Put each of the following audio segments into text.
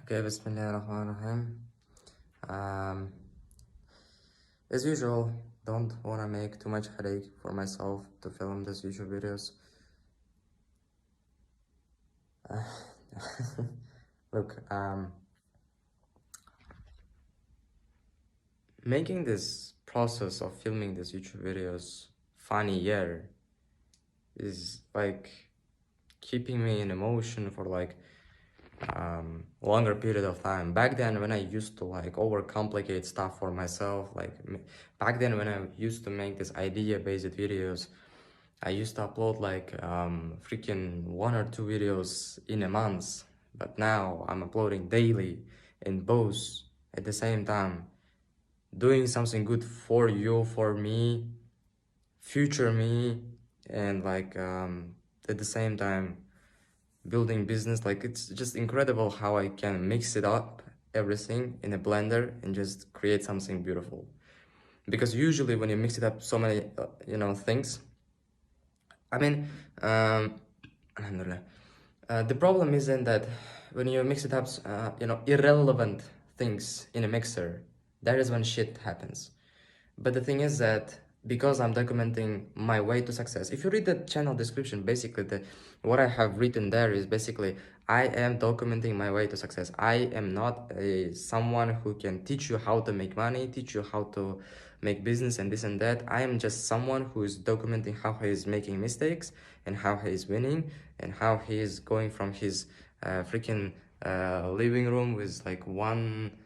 Okay, Bismillahirrahmanirrahim. Um, as usual, don't wanna make too much headache for myself to film these YouTube videos. Look, making this process of filming these YouTube videos funny year is like keeping me in emotion for like longer period of time. Back then when I used to like overcomplicate stuff for myself, like back then when I used to make this idea based videos, I used to upload like freaking 1 or 2 videos in a month, but now I'm uploading daily and both at the same time, doing something good for you, for me, future me, and like at the same time building business. Like it's just incredible how I can mix it up everything in a blender and just create something beautiful. Because usually when you mix it up so many things, I mean alhamdulillah, the problem isn't that when you mix it up irrelevant things in a mixer, that is when shit happens. But the thing is that because I'm documenting my way to success, if you read the channel description, basically what I have written there is basically I am documenting my way to success. I am not someone who can teach you how to make money, teach you how to make business and this and that. I am just someone who is documenting how he is making mistakes and how he is winning and how he is going from his freaking living room with like one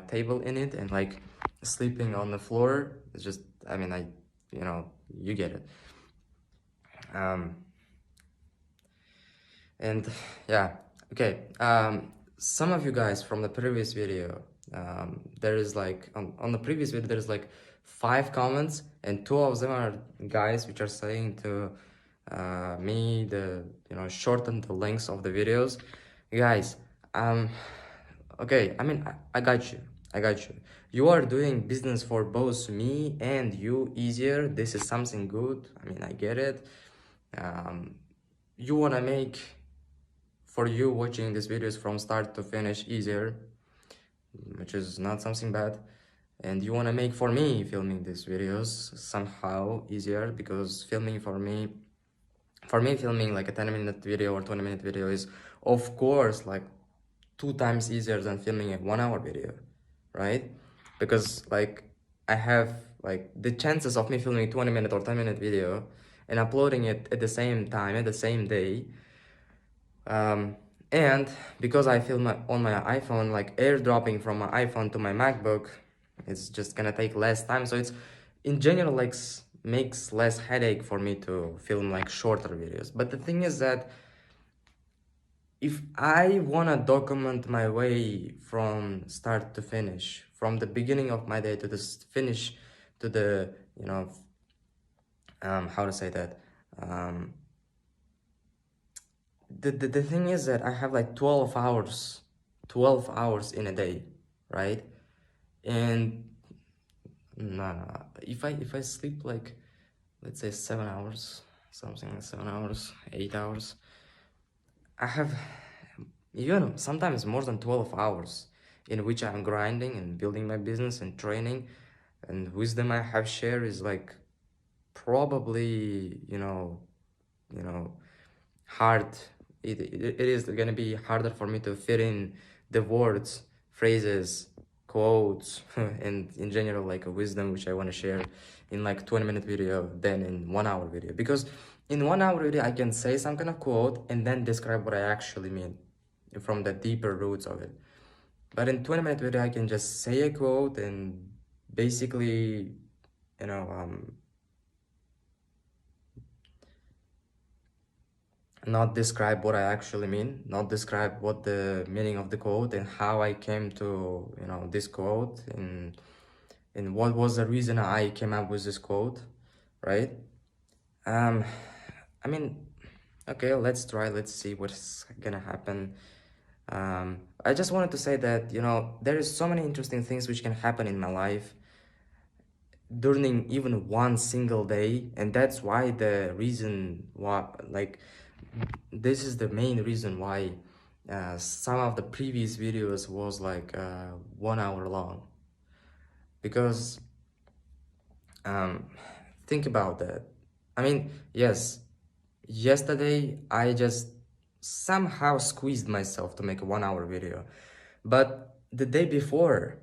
table in it and like sleeping on the floor. It's just, I mean, you get it. And yeah, okay. Some of you guys from the previous video, there is like on the previous video there's like 5 comments, and 2 of them are guys which are saying to me the shorten the lengths of the videos. Guys, okay, I mean, I got you. I got you. You are doing business for both me and you easier. This is something good. I mean, I get it. You want to make for you watching these videos from start to finish easier, which is not something bad. And you want to make for me filming these videos somehow easier, because filming for me filming like a 10-minute video or 20-minute video is of course like 2 times easier than filming a 1-hour video, right? Because like I have like the chances of me filming 20-minute or 10-minute video and uploading it at the same time, at the same day, and because I film on my iPhone, like airdropping from my iPhone to my MacBook, it's just gonna take less time. So it's in general like makes less headache for me to film like shorter videos. But the thing is that if I wanna document my way from start to finish, from the beginning of my day to the finish, to the how to say that, the thing is that I have like 12 hours in a day, right? And no, if I sleep like, let's say 7 hours, something like 7 hours, 8 hours, I have sometimes more than 12 hours in which I'm grinding and building my business and training, and wisdom I have shared is like probably hard. It is gonna be harder for me to fit in the words, phrases, quotes and in general like a wisdom which I want to share in like 20-minute video than in 1-hour video, because in 1-hour video I can say some kind of quote and then describe what I actually mean from the deeper roots of it. But in 20-minute video I can just say a quote and basically not describe what I actually mean, not describe what the meaning of the quote and how I came to this quote, and what was the reason I came up with this quote, right? I mean, okay, let's try, let's see what's gonna happen. I just wanted to say that there is so many interesting things which can happen in my life during even one single day, and that's why the reason why, like, this is the main reason why some of the previous videos was like 1 hour long, because think about that. I mean, yes, yesterday I just somehow squeezed myself to make a 1 hour video, but the day before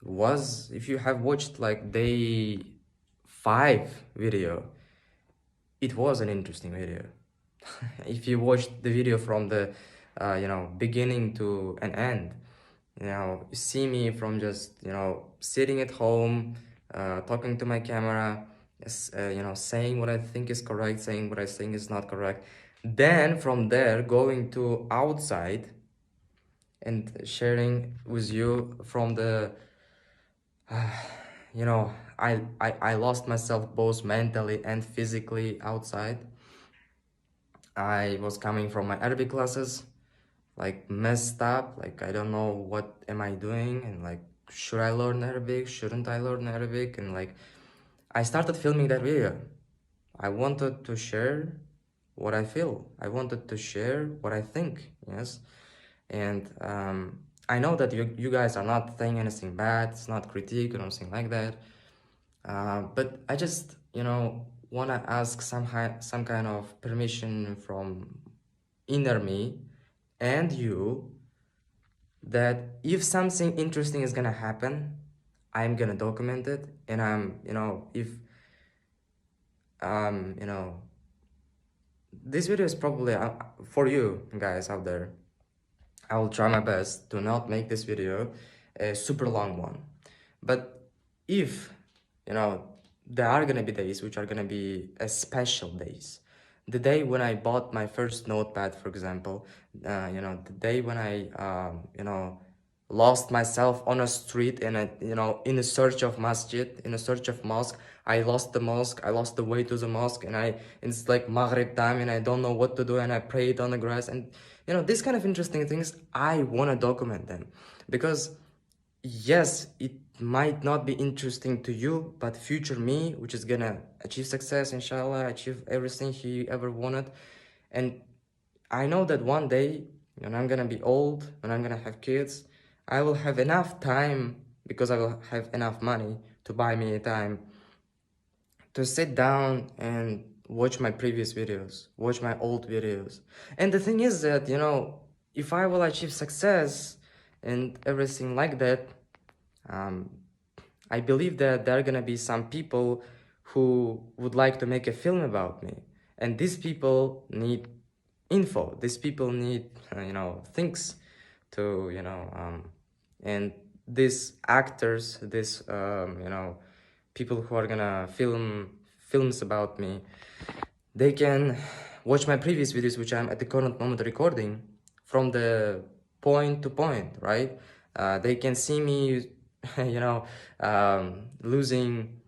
was, if you have watched like day 5 video, it was an interesting video. If you watched the video from the beginning to an end, you see me from just sitting at home, talking to my camera, saying what I think is correct, saying what I think is not correct, then from there going to outside and sharing with you from the I lost myself both mentally and physically outside. I was coming from my Arabic classes, like messed up, like I don't know what am I doing, and like should I learn Arabic, shouldn't I learn Arabic, and like I started filming that video. I wanted to share what I feel, I wanted to share what I think, yes. And I know that you guys are not saying anything bad, it's not critique or anything like that, but I just want to ask some kind of permission from inner me and you, that if something interesting is gonna happen, I'm gonna document it. And I'm if this video is probably for you guys out there, I will try my best to not make this video a super long one. But if there are gonna be days which are gonna be special days, the day when I bought my first notepad, for example, the day when I lost myself on a street in a search of masjid, in a search of mosque. I lost the mosque, I lost the way to the mosque, and it's like Maghrib time and I don't know what to do, and I prayed on the grass, and these kind of interesting things, I want to document them, because yes, it might not be interesting to you, but future me, which is gonna achieve success, inshallah, achieve everything he ever wanted. And I know that one day, when I'm gonna be old, when I'm gonna have kids, I will have enough time, because I will have enough money to buy me time to sit down and watch my previous videos, watch my old videos. And the thing is that, if I will achieve success and everything like that, um, I believe that there are gonna be some people who would like to make a film about me. And these people need info. These people need, things to, and these actors, these, people who are gonna film films about me, they can watch my previous videos, which I'm at the current moment recording, from the point to point, right? They can see me, losing,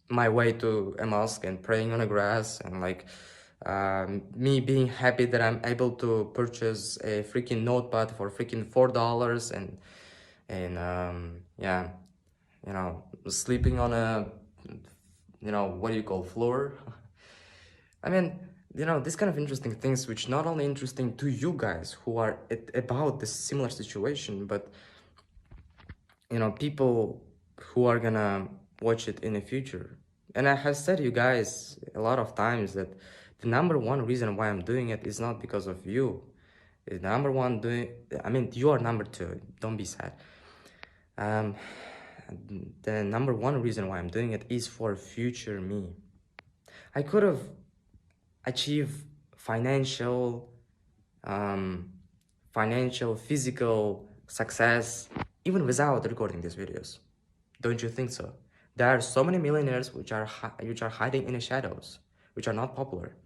my way to a mosque and praying on the grass, and like me being happy that I'm able to purchase a freaking notepad for freaking $4, and yeah, sleeping on a what do you call floor. I mean, these kind of interesting things, which not only interesting to you guys who are about this similar situation, but people who are gonna watch it in the future. And I have said you guys a lot of times that the number one reason why I'm doing it is not because of you. The number one you are number two, don't be sad. The number one reason why I'm doing it is for future me. I could have achieved financial, physical success even without recording these videos. Don't you think so? There are so many millionaires which are hiding in the shadows, which are not popular.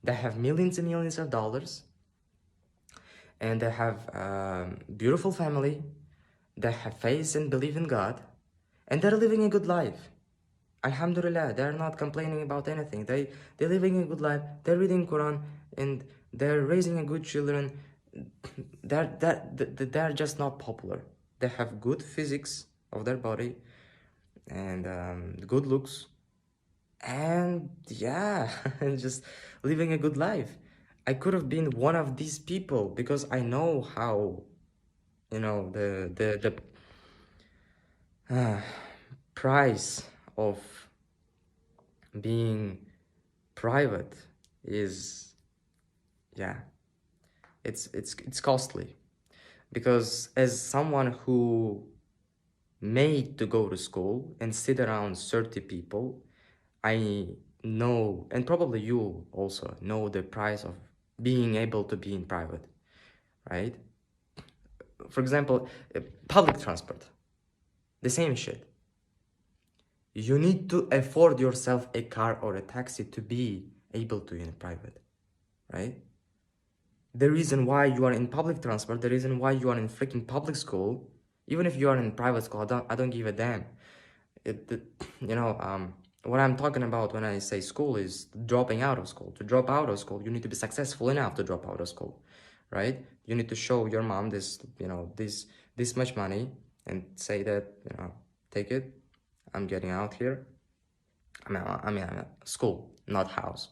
They have millions and millions of dollars, and they have beautiful family. They have faith and believe in God, and they're living a good life. Alhamdulillah, they're not complaining about anything. They're living a good life. They're reading Quran, and they're raising a good children. They're just not popular. They have good physics of their body, and good looks, and yeah, and just living a good life. I could have been one of these people because I know how, you know, the price of being private is, yeah, it's costly. Because as someone who made to go to school and sit around 30 people, I know, and probably you also know, the price of being able to be in private, right? For example, public transport, the same shit. You need to afford yourself a car or a taxi to be able to be in private, right? The reason why you are in public transport, the reason why you are in freaking public school, even if you are in private school, I don't give a damn. It, you know, what I'm talking about when I say school is dropping out of school. To drop out of school, you need to be successful enough to drop out of school, right? You need to show your mom this, you know, this much money and say that, you know, take it, I'm getting out here. I'm at school, not house.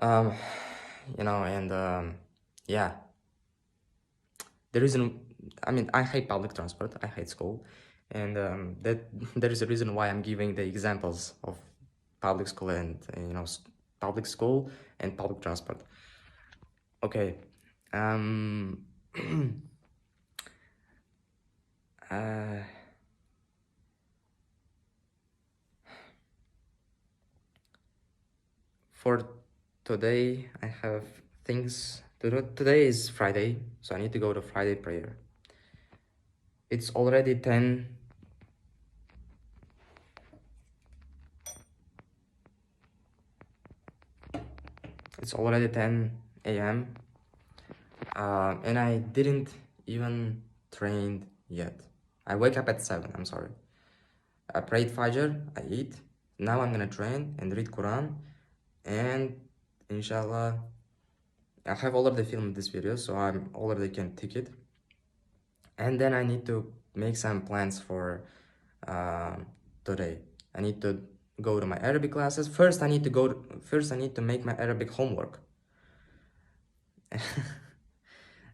Um, you know, and yeah, the reason, I mean, I hate public transport, I hate school, and that there is a reason why I'm giving the examples of public school and you know, public school and public transport. Okay, um, uh, for today I have things to do. Today is Friday, so I need to go to Friday prayer. It's already 10. It's already 10 a.m. And I didn't even train yet. I wake up at 7, I'm sorry. I prayed Fajr, I eat. Now I'm gonna train and read Quran. And inshallah, I have already filmed this video, so I'm already can take it. And then I need to make some plans for today. I need to go to my Arabic classes. First I need to make my Arabic homework.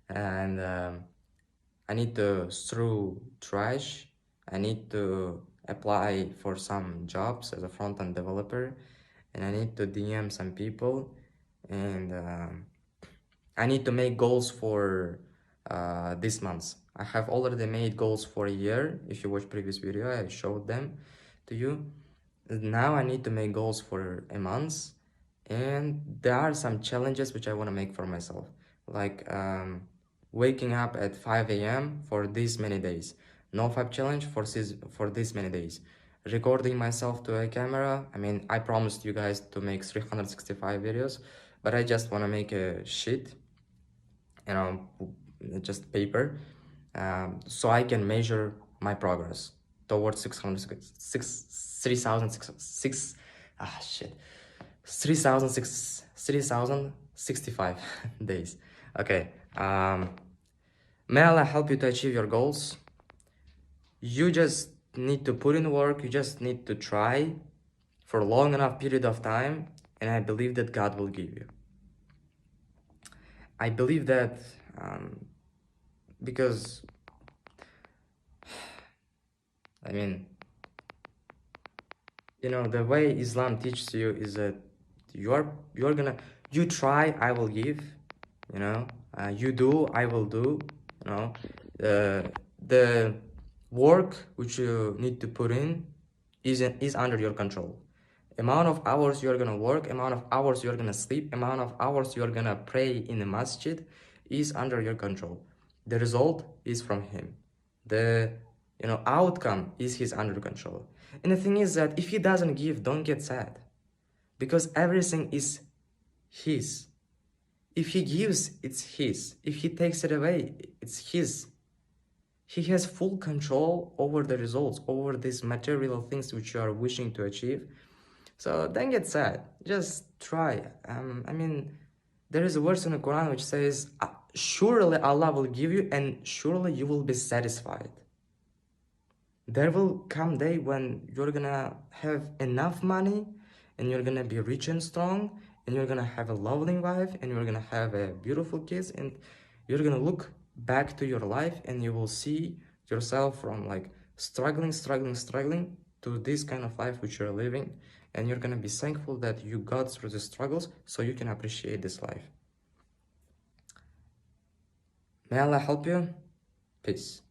And I need to throw trash. I need to apply for some jobs as a front-end developer, and I need to DM some people, and I need to make goals for this month. I have already made goals for a year. If you watch previous video, I showed them to you. Now I need to make goals for a month, and there are some challenges which I want to make for myself, like waking up at 5 a.m. for this many days, no fab challenge for this many days, recording myself to a camera. I mean, I promised you guys to make 365 videos, but I just want to make a sheet, you know, just paper, so I can measure my progress towards 3065 days. Okay, may Allah help you to achieve your goals. You just need to put in work, you just need to try for a long enough period of time, and I believe that God will give you. I believe that because, I mean, you know, the way Islam teaches you is that you're gonna, you try, I will give, you know, you do, I will do, you know, the work which you need to put in is under your control. Amount of hours you're gonna work, amount of hours you're gonna sleep, amount of hours you're gonna pray in the masjid is under your control. The result is from him. The, you know, outcome is his under control. And the thing is that if he doesn't give, don't get sad, because everything is his. If he gives, it's his. If he takes it away, it's his. He has full control over the results, over these material things which you are wishing to achieve. So don't get sad, just try. I mean, there is a verse in the Quran which says, surely Allah will give you and surely you will be satisfied. There will come day when you're gonna have enough money and you're gonna be rich and strong and you're gonna have a loving wife, and you're gonna have a beautiful kids, and you're gonna look back to your life and you will see yourself from like struggling to this kind of life which you're living, and you're gonna be thankful that you got through the struggles so you can appreciate this life. May Allah help you. Peace.